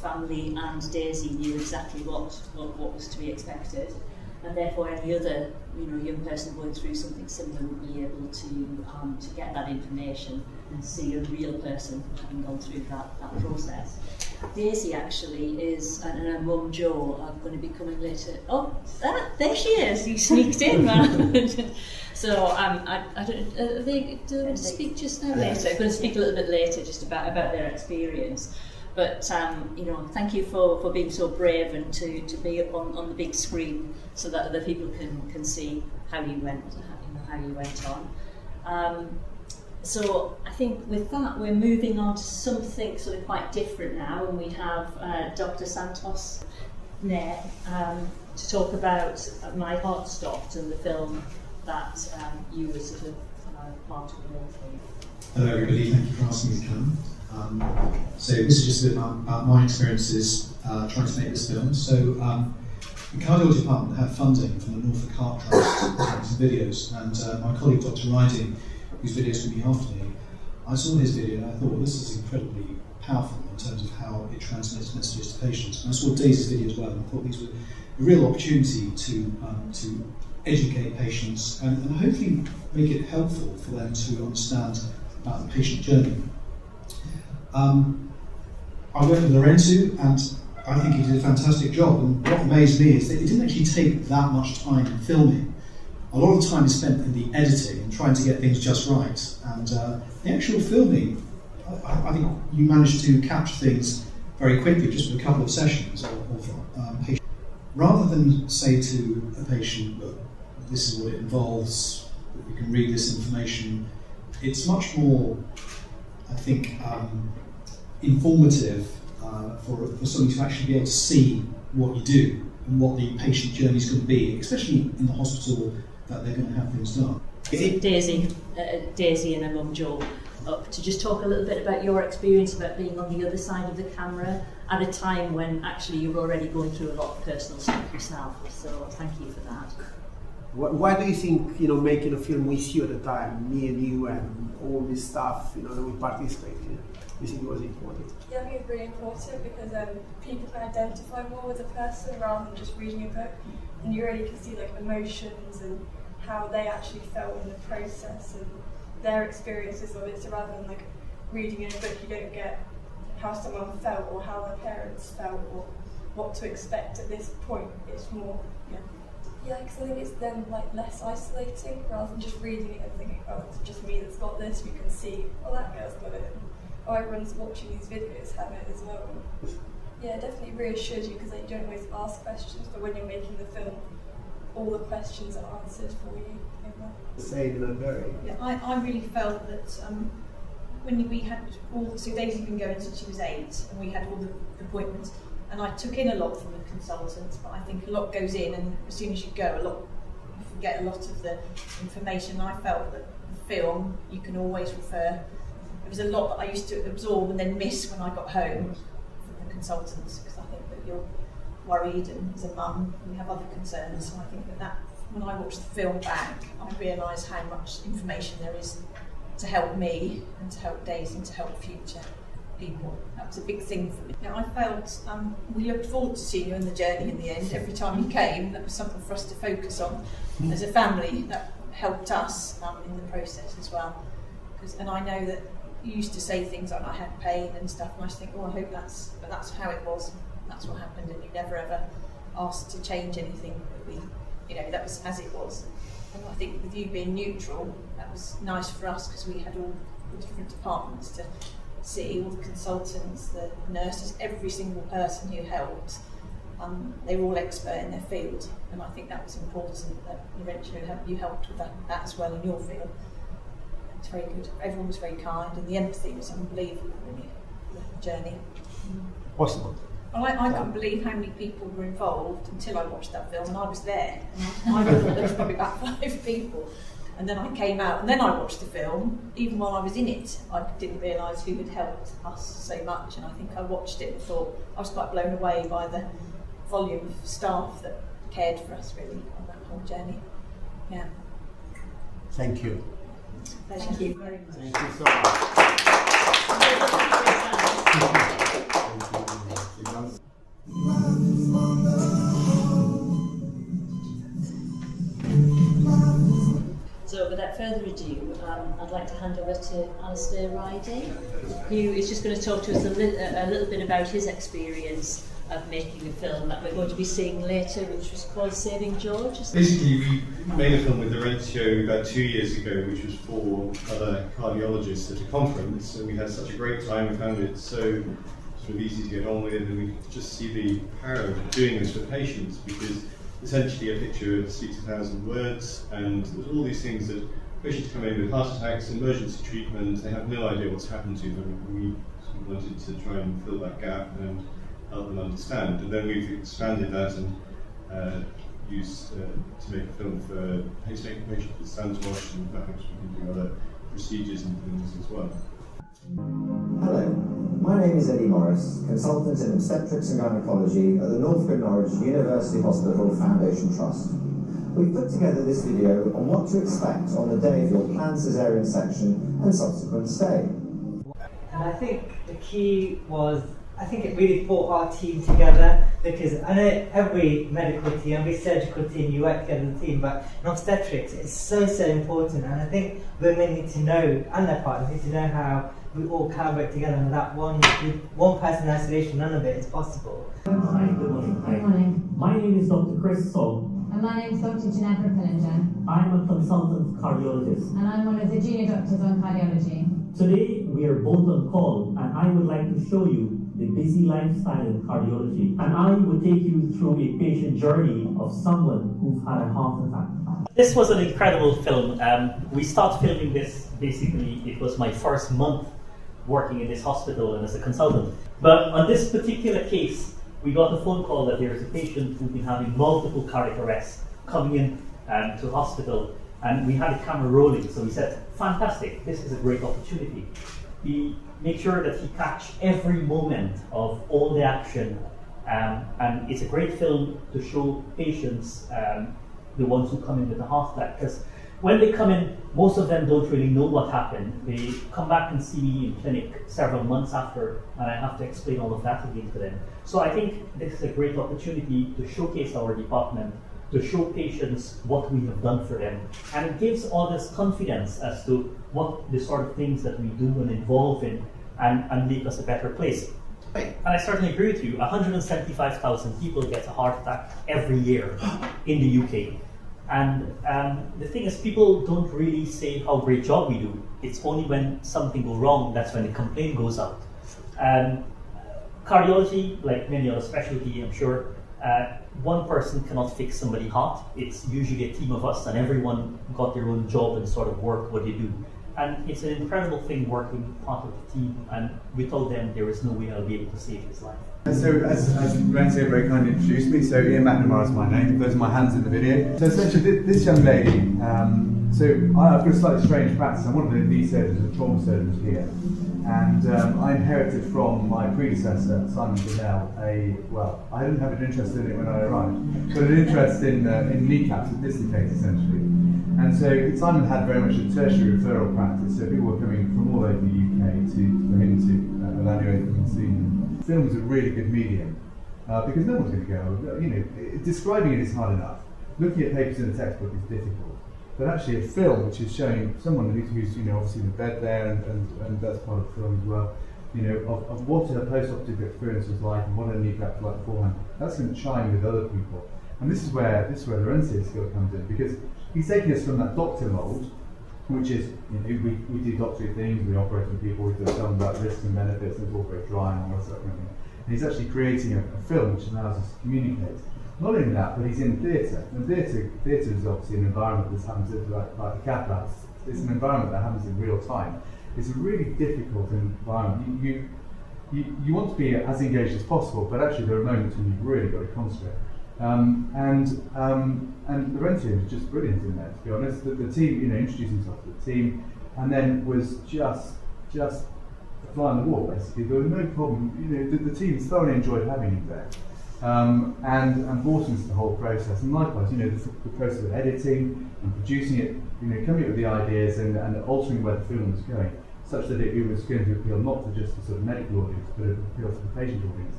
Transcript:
family and Daisy knew exactly what was to be expected, and therefore any other young person going through something similar would be able to get that information and see a real person having gone through that process. Daisy actually is, and her mum Jo are going to be coming later. Oh, there she is! You sneaked in, man. So I don't. Are they going to speak just now? Later. I'm going to speak a little bit later, just about their experience. But thank you for being so brave and to be up on the big screen so that other people can see how you went on. So I think with that we're moving on to something sort of quite different now, and we have Dr. Santosh Nair to talk about My Heart Stopped and the film that you were sort of part of the role for. Hello everybody, thank you for asking me to come. So this is just a bit about my experiences trying to make this film. So the Cardiology department had funding from the Norfolk Heart Trust to make some videos, and my colleague Dr. Ryding, whose video is going to be after me, I saw his video and I thought, well, this is incredibly powerful in terms of how it transmits messages to patients. And I saw Daisy's video as well, and I thought these were a real opportunity to educate patients and hopefully make it helpful for them to understand about the patient journey. I worked with Lorenzo, and I think he did a fantastic job, and what amazed me is that it didn't actually take that much time filming. A lot of time is spent in the editing and trying to get things just right, and the actual filming, I think you managed to capture things very quickly just with a couple of sessions of patients. Rather than say to a patient, look, this is what it involves, you can read this information, it's much more, I think, informative for somebody to actually be able to see what you do and what the patient journey is going to be, especially in the hospital that they're going to have things done. Daisy and her mum Jo up to just talk a little bit about your experience about being on the other side of the camera at a time when actually you were already going through a lot of personal stuff yourself. So thank you for that. Why do you think making a film with you at the time, me and you and all this stuff that we participated in, you think it was important? Yeah, I think it's really important because people can identify more with a person rather than just reading a book, and you really can see emotions and how they actually felt in the process and their experiences of it. So rather than reading in a book, you don't get how someone felt or how their parents felt or what to expect at this point. It's more, yeah, because I think it's then less isolating rather than just reading it and thinking, oh, it's just me that's got this. You can see, oh, that girl's got it. Oh, everyone's watching these videos have it as well. Yeah, it definitely reassures you because you don't always ask questions, but when you're making the film, all the questions are answered for you. Yeah, I really felt that when we had so Daisy'd been going since she was 8, and we had all the appointments, and I took in a lot from the consultants, but I think a lot goes in, and as soon as you go, you forget a lot of the information. I felt that the film, you can always refer. There was a lot that I used to absorb and then miss when I got home from the consultants, because I think that you're worried, and as a mum you have other concerns, so I think that when I watched the film back I realised how much information there is to help me and to help Daisy and to help future people. That was a big thing for me. I felt we looked forward to seeing you in the journey in the end. Every time you came, that was something for us to focus on as a family. That helped us in the process as well, and I know that you used to say things like I had pain and stuff, and I just think, oh, I hope that's how it was. That's what happened, and you never ever asked to change anything. That was as it was. And I think with you being neutral, that was nice for us because we had all the different departments to see, all the consultants, the nurses, every single person who helped. They were all expert in their field, and I think that was important that you helped with that as well in your field. It's very good. Everyone was very kind, and the empathy was unbelievable, really, the journey. Possible. Well, I couldn't believe how many people were involved until I watched that film, and I was there. And I thought there was probably about 5 people. And then I came out, and then I watched the film. Even while I was in it, I didn't realise who had helped us so much. And I think I watched it and thought I was quite blown away by the volume of staff that cared for us, really, on that whole journey. Yeah. Thank you. Pleasure. Thank you very much. Thank you so much. So without further ado, I'd like to hand over to Alisdair Ryding, who is just going to talk to us a little bit about his experience of making a film that we're going to be seeing later, which was called Saving George. Basically, we made a film with Laurentio about 2 years ago, which was for other cardiologists at a conference, and we had such a great time. We found it so sort of easy to get on with, and we could just see the power of doing this for patients, because essentially a picture speaks 1,000 words, and there's all these things that patients come in with heart attacks, emergency treatment, they have no idea what's happened to them. We sort of wanted to try and fill that gap and help them understand. And then we've expanded that and used to make a film for pacemaker patients with Santosh, and perhaps we can do other procedures and things as well. Hello, my name is Eddie Morris, consultant in obstetrics and gynecology at the Northcote Norwich University Hospital Foundation Trust. We've put together this video on what to expect on the day of your planned caesarean section and subsequent stay. And I think the key was, I think it really brought our team together, because I know every medical team, every surgical team, you work together as a team, but in obstetrics it's so important, and I think women need to know, and their partners need to know how we all collaborate together, and that one person in isolation, none of it is possible. Hi, good morning. Hi. Good morning. My name is Dr. Chris Sawh. And my name is Dr. Ginevra Pillinger. I'm a consultant cardiologist. And I'm one of the junior doctors on cardiology. Today we are both on call, and I would like to show you the busy lifestyle in cardiology. And I would take you through a patient journey of someone who's had a heart attack. This was an incredible film. We started filming this, basically, it was my first month working in this hospital and as a consultant. But on this particular case, we got a phone call that there is a patient who'd been having multiple cardiac arrests coming in to hospital, and we had a camera rolling, so we said, fantastic, this is a great opportunity. We make sure that he catch every moment of all the action, and it's a great film to show patients, the ones who come in with a heart attack, because when they come in, most of them don't really know what happened. They come back and see me in clinic several months after, and I have to explain all of that again to them. So I think this is a great opportunity to showcase our department, to show patients what we have done for them, and it gives others confidence as to what the sort of things that we do and involve in, and make us a better place. And I certainly agree with you, 175,000 people get a heart attack every year in the UK. And the thing is, people don't really say how great job we do. It's only when something goes wrong, that's when the complaint goes out. Cardiology, like many other specialties, I'm sure, one person cannot fix somebody's heart. It's usually a team of us, and everyone got their own job and sort of work what they do. And it's an incredible thing working part of the team, and without them, there is no way I'll be able to save his life. So, as Renzo very kindly introduced me, so Iain McNamara is my name. Those are my hands in the video. So essentially, this young lady, I've got a slightly strange practice. I'm one of the surgeons, the trauma surgeons here. And I inherited from my predecessor, Simon Bonnell, I didn't have an interest in it when I arrived, but an interest in kneecaps and dislocates essentially. And so Simon had very much a tertiary referral practice, so people were coming from all over the UK for him to evaluate them and see them. Film is a really good medium, because no one's going to go, describing it is hard enough. Looking at papers in a textbook is difficult. But actually a film which is showing someone who's obviously in the bed there, and that's part of the film as well, of what her post-operative experience was like and what her kneecap was like beforehand, that's going to chime with other people. And this is where Lorenzio's skill comes in, because he's taking us from that doctor mould, which is, we do doctory things, we operate on people, we tell them about risks and benefits, and it's all very dry and all that sort of thing. And he's actually creating a film which allows us to communicate. Not only that, but he's in theatre, and theatre is obviously an environment that happens like the cath labs. It's an environment that happens in real time. It's a really difficult environment. You want to be as engaged as possible, but actually there are moments when you've really got to concentrate. And Laurentio was just brilliant in there, to be honest. The team, introduced himself to the team, and then was just a fly on the wall, basically. There was no problem. The team thoroughly enjoyed having him there. And brought into the whole process, and likewise, the process of editing and producing it, coming up with the ideas and altering where the film was going, such that it was going to appeal not to just the sort of medical audience, but it appeal to the patient audience.